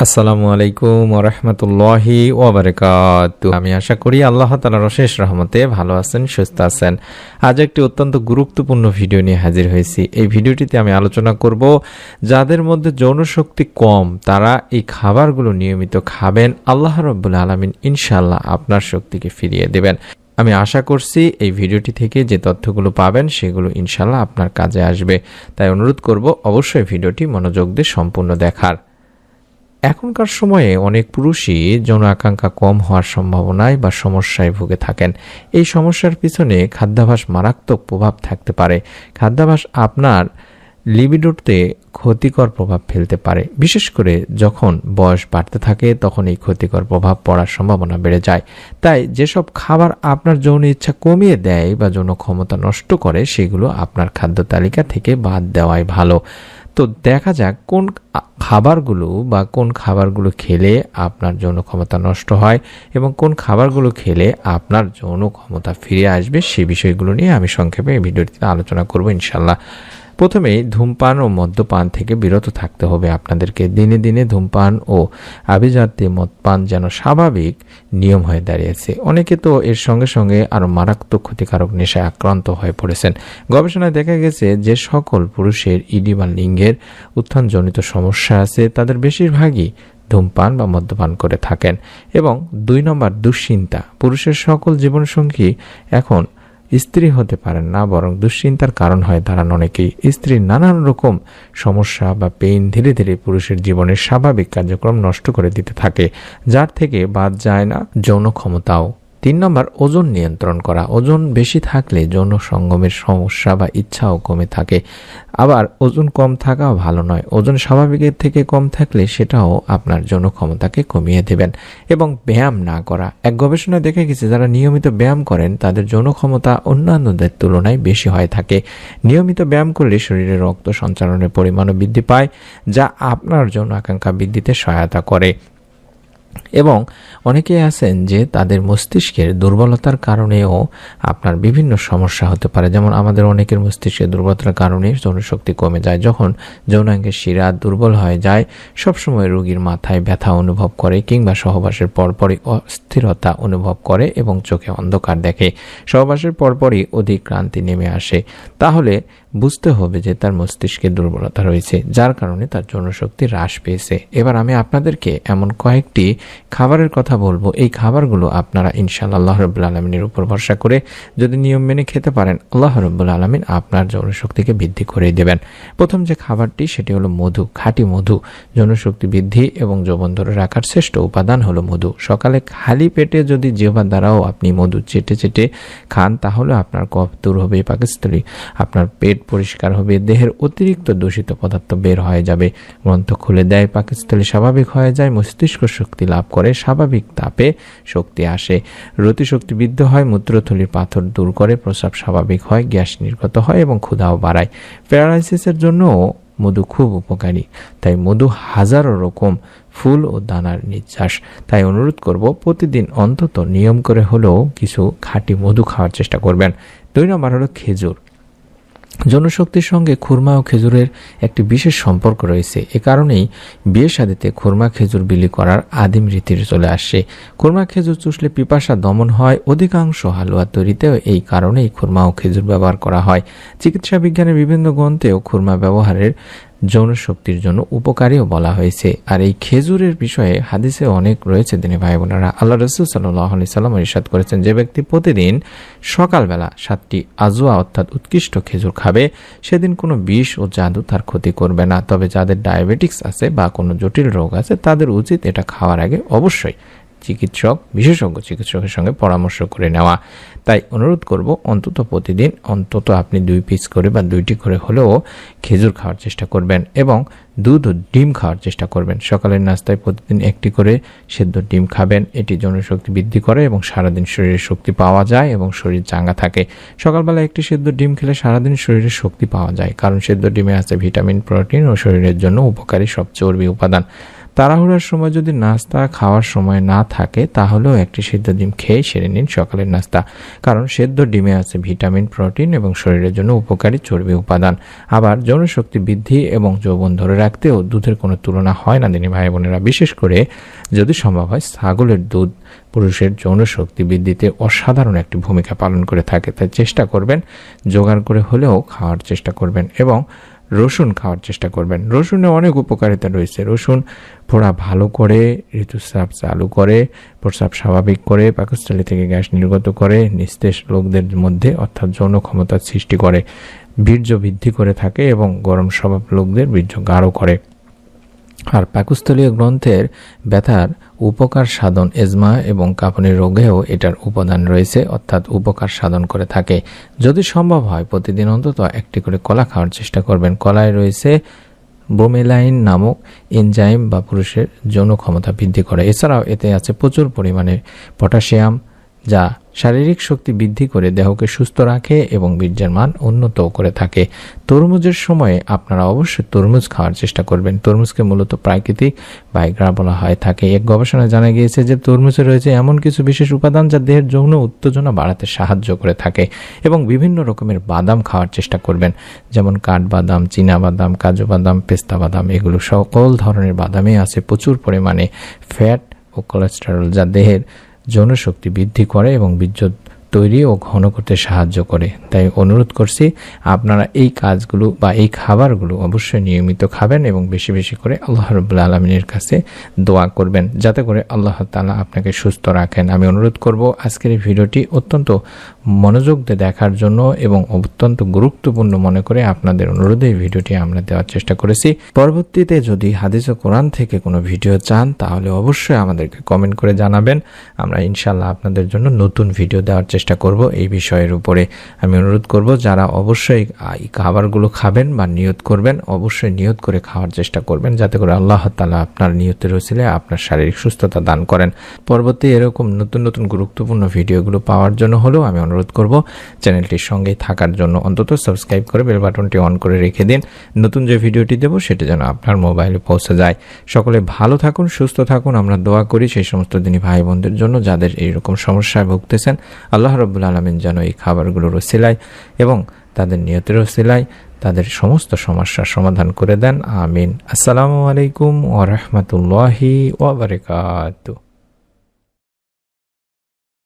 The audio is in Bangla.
আসসালামু আলাইকুম ওয়া রাহমাতুল্লাহি ওয়া বারাকাতুহু। আমি আশা করি আল্লাহ তাআলার অশেষ রহমতে ভালো আছেন, সুস্থ আছেন। আজ একটি অত্যন্ত গুরুত্বপূর্ণ ভিডিও নিয়ে হাজির হয়েছি। এই ভিডিওটিতে আমি আলোচনা করব যাদের মধ্যে যৌন শক্তি কম তারা এই খাবারগুলো নিয়মিত খাবেন, আল্লাহ রাব্বুল আলামিন ইনশাআল্লাহ আপনার শক্তিকে ফিরিয়ে দেবেন। আমি আশা করছি এই ভিডিওটি থেকে যে তথ্যগুলো পাবেন সেগুলো ইনশাআল্লাহ আপনার কাজে আসবে। তাই অনুরোধ করব অবশ্যই ভিডিওটি মনোযোগ দিয়ে সম্পূর্ণ দেখার। এখনকার সময়ে অনেক পুরুষই যৌন আকাঙ্ক্ষা কম হওয়ার সম্ভাবনায় বা সমস্যায় ভুগে থাকেন। এই সমস্যার পিছনে খাদ্যাভ্যাস মারাত্মক প্রভাব থাকতে পারে। খাদ্যাভ্যাস আপনার লিবিডোতে ক্ষতিকর প্রভাব ফেলতে পারে। বিশেষ করে যখন বয়স বাড়তে থাকে তখন এই ক্ষতিকর প্রভাব পড়ার সম্ভাবনা বেড়ে যায়। তাই যেসব খাবার আপনার যৌন ইচ্ছা কমিয়ে দেয় বা যৌন ক্ষমতা নষ্ট করে সেগুলো আপনার খাদ্য তালিকা থেকে বাদ দেওয়াই ভালো। তো দেখা যাক কোন খাবারগুলো খেলে আপনার যৌন ক্ষমতা নষ্ট হয় এবং কোন খাবারগুলো খেলে আপনার যৌন ক্ষমতা ফিরে আসবে, সেই বিষয়গুলো নিয়ে আমি সংক্ষেপে এই ভিডিওটিতে আলোচনা করব ইনশাল্লাহ। প্রথমেই ধূমপান ও মদ্যপান থেকে বিরত থাকতে হবে আপনাদেরকে। দিনে দিনে ধূমপান ও আভিজাত্যে মদপান যেন স্বাভাবিক নিয়ম হয়ে দাঁড়িয়েছে। অনেকে তো এর সঙ্গে সঙ্গে আরও মারাত্মক ক্ষতিকারক নেশায় আক্রান্ত হয়ে পড়েছেন। গবেষণায় দেখা গেছে যে সকল পুরুষের ইডি বা লিঙ্গের উত্থানজনিত সমস্যা আছে তাদের বেশিরভাগই ধূমপান বা মদ্যপান করে থাকেন। এবং 2 নম্বর, দুশ্চিন্তা। পুরুষের সকল জীবনসঙ্গী এখন স্ত্রী হতে পারেন না, বরং দুশ্চিন্তার কারণ হয়ে দাঁড়ান অনেকেই। স্ত্রীর নানান রকম সমস্যা বা পেইন ধীরে ধীরে পুরুষের জীবনের স্বাভাবিক কার্যক্রম নষ্ট করে দিতে থাকে, যার থেকে বাদ যায় না যৌন ক্ষমতাও। 3 নম্বর, ওজন নিয়ন্ত্রণ করা। ওজন বেশি থাকলে যৌন সঙ্গমের সমস্যা বা ইচ্ছাও কমে থাকে। আবার ওজন কম থাকাও ভালো নয়। ওজন স্বাভাবিকের থেকে কম থাকলে সেটাও আপনার যৌন ক্ষমতাকে কমিয়ে দেবেন। এবং ব্যায়াম না করা। এক গবেষণায় দেখা গেছে যারা নিয়মিত ব্যায়াম করেন তাদের যৌন ক্ষমতা অন্যান্যদের তুলনায় বেশি হয়ে থাকে। নিয়মিত ব্যায়াম করলে শরীরে রক্ত সঞ্চালনের পরিমাণও বৃদ্ধি পায়, যা আপনার যৌন আকাঙ্ক্ষা বৃদ্ধিতে সহায়তা করে। এবং অনেকেই আছেন যে তাদের মস্তিষ্কের দুর্বলতার কারণেও আপনার বিভিন্ন সমস্যা হতে পারে। যেমন আমাদের অনেকের মস্তিষ্কের দুর্বলতার কারণে যৌনশক্তি কমে যায়। যখন যৌনাঙ্গের শিরা দুর্বল হয়ে যায়, সবসময় রোগীর মাথায় ব্যথা অনুভব করে কিংবা সহবাসের পরপরই অস্থিরতা অনুভব করে এবং চোখে অন্ধকার দেখে। সহবাসের পরপরই অধিক ক্লান্তি নেমে আসে। তাহলে বুঝতে হবে যে তার মস্তিষ্কে দুর্বলতা রয়েছে, যার কারণে তার যৌনশক্তি হ্রাস পেয়েছে। এবার আমি আপনাদেরকে এমন কয়েকটি খাবারের কথা বলবো। এই খাবারগুলো আপনারা ইনশাআল্লাহ আল্লাহ রাব্বুল আলামিনের উপর ভরসা করে যদি নিয়ম মেনে খেতে পারেন, আল্লাহ রাব্বুল আলামিন আপনার যৌনশক্তিকে বৃদ্ধি করে দেবেন। প্রথম যে খাবারটি সেটি হলো মধু। খাঁটি মধু যৌনশক্তি বৃদ্ধি এবং যৌবন ধরে রাখার শ্রেষ্ঠ উপাদান হলো মধু। সকালে খালি পেটে যদি জিহ্বার দ্বারাও আপনি মধু চেটে চেটে খান তাহলে আপনার কফ দূর হবে, পাকস্থলী আপনার পেট পরিষ্কার হবে, দেহের অতিরিক্ত দূষিত পদার্থ বের হয়ে যাবে, গ্রন্থ খুলে দেয়, পাকস্থলী স্বাভাবিক হয়ে যায়, মস্তিষ্ক শক্তি লাভ করে, স্বাভাবিক তাপে শক্তি আসে, রতিশক্তি বৃদ্ধি হয়, মূত্রথলির পাথর দূর করে, প্রস্রাব স্বাভাবিক হয়, গ্যাস নির্গত হয় এবং ক্ষুধাও বাড়ায়। প্যারালাইসিসের জন্যও মধু খুব উপকারী। তাই মধু হাজারো রকম ফুল ও দানার নিঃশ্বাস। তাই অনুরোধ করব প্রতিদিন অন্তত নিয়ম করে হলেও কিছু খাঁটি মধু খাওয়ার চেষ্টা করবেন। 2 নম্বর হলো খেজুর। যৌনশক্তির সঙ্গে খুরমা ও খেজুরের একটি বিশেষ সম্পর্ক রয়েছে। এ কারণেই বিয়ে শাদীতে খুরমা খেজুর বিলি করার আদিম রীতি চলে আসছে। খুরমা খেজুর চুষলে পিপাসা দমন হয়। অধিকাংশ হালুয়া তৈরিতেও এই কারণেই খুরমা ও খেজুর ব্যবহার করা হয়। চিকিৎসা বিজ্ঞানের বিভিন্ন গ্রন্থেও খুরমা ব্যবহারের যৌনশক্তির জন্য উপকারীও বলা হয়েছে। আর এই খেজুরের বিষয়ে হাদিসে অনেক রয়েছে। দিনী ভাই বোনেরা, আল্লাহ রাসূল সাল্লাল্লাহু আলাইহি সাল্লাম ইরশাদ করেছেন, যে ব্যক্তি প্রতিদিন সকালবেলা 7টি আজওয়া অর্থাৎ উৎকৃষ্ট খেজুর খাবে সেদিন কোনো বিষ ও জাদু তার ক্ষতি করবে না। তবে যাদের ডায়াবেটিক্স আছে বা কোনো জটিল রোগ আছে তাদের উচিত এটা খাওয়ার আগে অবশ্যই বিশেষজ্ঞ চিকিৎসকের সঙ্গে পরামর্শ করে নেওয়া। তাই অনুরোধ করব প্রতিদিন অন্তত আপনি 2 পিস করে বা 2টি করে হলেও খেজুর খাওয়ার চেষ্টা করবেন এবং দুধ ও ডিম খাওয়ার চেষ্টা করবেন। সকালের নাস্তায় প্রতিদিন 1টি করে সেদ্ধ ডিম খাবেন। এটি যৌনশক্তি বৃদ্ধি করে এবং সারাদিন শরীরে শক্তি পাওয়া যায় এবং শরীর চাঙ্গা থাকে। সকালবেলা 1টি সেদ্ধ ডিম খেলে সারাদিন শরীরে শক্তি পাওয়া যায়, কারণ সেদ্ধ ডিমে আছে ভিটামিন, প্রোটিন ও শরীরের জন্য উপকারী সব চর্বি উপাদান। তাড়াহুড়ার সময় যদি নাস্তা খাওয়ার সময় না থাকে তাহলেও একটি সিদ্ধ ডিম খেয়ে সেরে নিন সকালের নাস্তা, কারণ সেদ্ধ ডিমে আছে ভিটামিন, প্রোটিন এবং শরীরের জন্য উপকারী চর্বি উপাদান। আবার যৌনশক্তি বৃদ্ধি এবং যৌবন ধরে রাখতেও দুধের কোনো তুলনা হয় না দিনী ভাই বোনেরা। বিশেষ করে যদি সম্ভব হয় ছাগলের দুধ পুরুষের যৌনশক্তি বৃদ্ধিতে অসাধারণ একটি ভূমিকা পালন করে থাকে। তাই চেষ্টা করবেন জোগাড় করে হলেও খাওয়ার চেষ্টা করবেন এবং রসুন খাওয়ার চেষ্টা করবেন। রসুনে অনেক উপকারিতা রয়েছে। রসুন ফোড়া ভালো করে, ঋতুস্রাব চালু করে, প্রস্রাব স্বাভাবিক করে, পাকস্থলী থেকে গ্যাস নির্গত করে, নিস্তেজ লোকদের মধ্যে অর্থাৎ যৌন ক্ষমতার সৃষ্টি করে, বীর্য বৃদ্ধি করে থাকে এবং গরম স্বভাব লোকদের বীর্য গাঢ় করে। আর পাকস্থলীয় গ্রন্থের ব্যথার উপকার সাধন, এজমা এবং কাঁপুনির রোগেও এটার উপাদান রয়েছে, অর্থাৎ উপকার সাধন করে থাকে। যদি সম্ভব হয় প্রতিদিন অন্তত একটি করে কলা খাওয়ার চেষ্টা করবেন। কলায় রয়েছে ব্রোমেলাইন নামক এনজাইম বা পুরুষের যৌন ক্ষমতা বৃদ্ধি করে। এছাড়াও এতে আছে প্রচুর পরিমাণে পটাশিয়াম, যা শারীরিক শক্তি বৃদ্ধি করে দেহকে সুস্থ রাখে এবং বীর্যের মান উন্নত করে থাকে। তরমুজের সময়ে আপনারা অবশ্যই তরমুজ খাওয়ার চেষ্টা করবেন। তরমুজকে মূলত প্রাকৃতিক ভাইগ্রা বলা হয় থাকে। এক গবেষণায় জানা গিয়েছে যে তরমুজে রয়েছে এমন কিছু বিশেষ উপাদান যা দেহের যৌন উত্তেজনা বাড়াতে সাহায্য করে থাকে। এবং বিভিন্ন রকমের বাদাম খাওয়ার চেষ্টা করবেন, যেমন কাঠবাদাম, চীনা বাদাম, কাজু বাদাম, পেস্তা বাদাম। এগুলো সকল ধরনের বাদামে আছে প্রচুর পরিমাণে ফ্যাট ও কোলেস্টেরল, যা দেহের যৌনশক্তি বৃদ্ধি করে এবং বীর্য তৈরি ও ঘন করতে সাহায্য করে। তাই অনুরোধ করছি আপনারা এই কাজগুলো বা এই খাবারগুলো অবশ্যই নিয়মিত খাবেন এবং বেশি বেশি করে আল্লাহ রাব্বুল আলামিনের কাছে দোয়া করবেন যাতে করে আল্লাহ তাআলা আপনাকে সুস্থ রাখেন। আমি অনুরোধ করব আজকের এই ভিডিওটি অত্যন্ত মনোযোগ দিয়ে দেখার জন্য এবং অত্যন্ত গুরুত্বপূর্ণ মনে করে আপনাদের অনুরোধে এই ভিডিওটি আমরা দেওয়ার চেষ্টা করেছি। পরবর্তীতে যদি হাদিস ও কোরআন থেকে কোনো ভিডিও চান তাহলে অবশ্যই আমাদেরকে কমেন্ট করে জানাবেন। আমরা ইনশাআল্লাহ আপনাদের জন্য নতুন ভিডিও দেওয়ার চেষ্টা করব এই বিষয়ের উপরে। আমি অনুরোধ করব যারা অবশ্যই এই খাবারগুলো খাবেন বা নিয়ত করবেন, অবশ্যই নিয়ত করে খাওয়ার চেষ্টা করবেন যাতে করে আল্লাহ তাআলা আপনার নিয়তের ওসিলে আপনার শারীরিক সুস্থতা দান করেন। পরবর্তী এরকম নতুন নতুন গুরুত্বপূর্ণ ভিডিওগুলো পাওয়ার জন্য হলেও আমি অনুরোধ করব চ্যানেলটির সঙ্গেই থাকার জন্য অন্তত সাবস্ক্রাইব করে বেল বাটনটি অন করে রেখে দিন। নতুন যে ভিডিওটি দেব সেটা যেন আপনার মোবাইলে পৌঁছে যায়। সকলে ভালো থাকুন, সুস্থ থাকুন। আমরা দোয়া করি সেই সমস্ত দিনী ভাই বোনদের জন্য যাদের এইরকম সমস্যায় ভুগতেছেন, আল্লাহ রাব্বুল আলামিন যেন এই খাবারগুলোর ওসিলায় এবং তাদের নিয়তের ওসিলায় তাদের সমস্ত সমস্যার সমাধান করে দেন। আমিন। আসসালামু আলাইকুম ওয়া রাহমাতুল্লাহি ওয়া বারাকাতুহু।